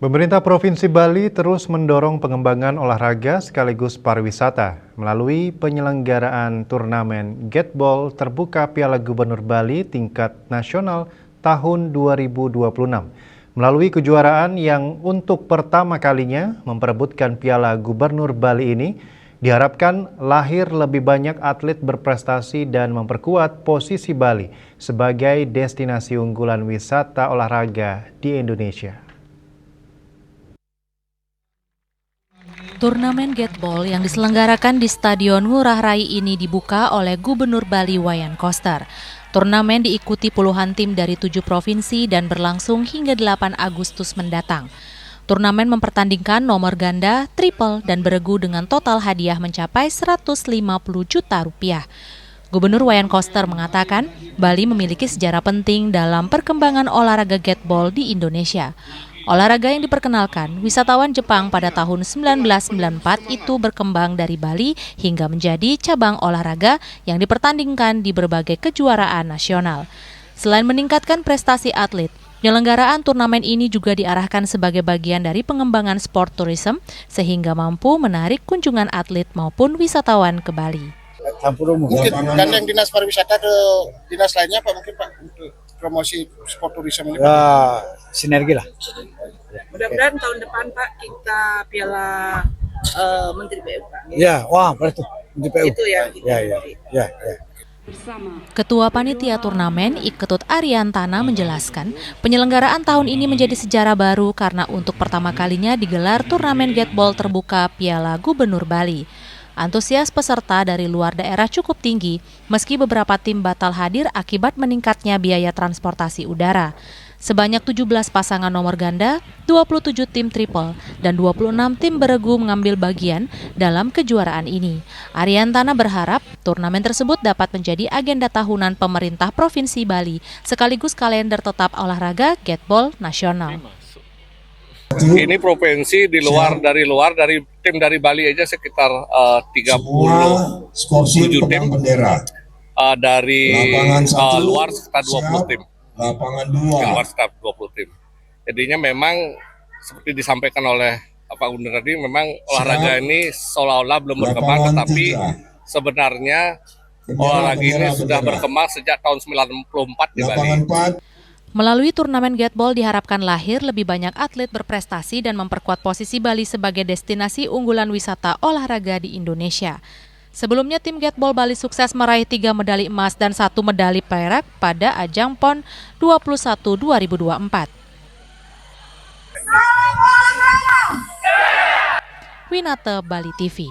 Pemerintah Provinsi Bali terus mendorong pengembangan olahraga sekaligus pariwisata melalui penyelenggaraan turnamen Gateball terbuka Piala Gubernur Bali tingkat nasional tahun 2026. Melalui kejuaraan yang untuk pertama kalinya memperebutkan Piala Gubernur Bali ini, diharapkan lahir lebih banyak atlet berprestasi dan memperkuat posisi Bali sebagai destinasi unggulan wisata olahraga di Indonesia. Turnamen Gateball yang diselenggarakan di Stadion Ngurah Rai ini dibuka oleh Gubernur Bali Wayan Koster. Turnamen diikuti puluhan tim dari 7 provinsi dan berlangsung hingga 8 Agustus mendatang. Turnamen mempertandingkan nomor ganda, triple, dan beregu dengan total hadiah mencapai 150 juta rupiah. Gubernur Wayan Koster mengatakan Bali memiliki sejarah penting dalam perkembangan olahraga Gateball di Indonesia. Olahraga yang diperkenalkan wisatawan Jepang pada tahun 1994 itu berkembang dari Bali hingga menjadi cabang olahraga yang dipertandingkan di berbagai kejuaraan nasional. Selain meningkatkan prestasi atlet, penyelenggaraan turnamen ini juga diarahkan sebagai bagian dari pengembangan sport tourism sehingga mampu menarik kunjungan atlet maupun wisatawan ke Bali. Mungkin gandeng dinas pariwisata ke dinas lainnya Pak, mungkin Pak, untuk promosi sport tourism ini Pak? Ya, sinergi lah. Mudah-mudahan tahun depan Pak kita Piala Menteri PU Pak. Ya, wah boleh tuh Menteri PU. Itu ya. Ya. Ketua Panitia Turnamen Iketut Ariantana menjelaskan, penyelenggaraan tahun ini menjadi sejarah baru karena untuk pertama kalinya digelar turnamen Gateball terbuka Piala Gubernur Bali. Antusias peserta dari luar daerah cukup tinggi, meski beberapa tim batal hadir akibat meningkatnya biaya transportasi udara. Sebanyak 17 pasangan nomor ganda, 27 tim triple, dan 26 tim beregu mengambil bagian dalam kejuaraan ini. Ariantana berharap turnamen tersebut dapat menjadi agenda tahunan pemerintah Provinsi Bali, sekaligus kalender tetap olahraga Gateball nasional. Ini provinsi dari tim dari Bali aja sekitar 37 tim, dari luar sekitar 20 tim. Luar sekitar 20 tim. Jadinya memang seperti disampaikan oleh Pak Gubernur tadi, memang olahraga ini seolah-olah belum berkembang, tetapi sebenarnya olahraga ini sudah berkembang sejak tahun 94 di Bali. Melalui turnamen Gateball diharapkan lahir lebih banyak atlet berprestasi dan memperkuat posisi Bali sebagai destinasi unggulan wisata olahraga di Indonesia. Sebelumnya tim Gateball Bali sukses meraih 3 medali emas dan 1 medali perak pada ajang PON 21 2024. Winata Bali TV.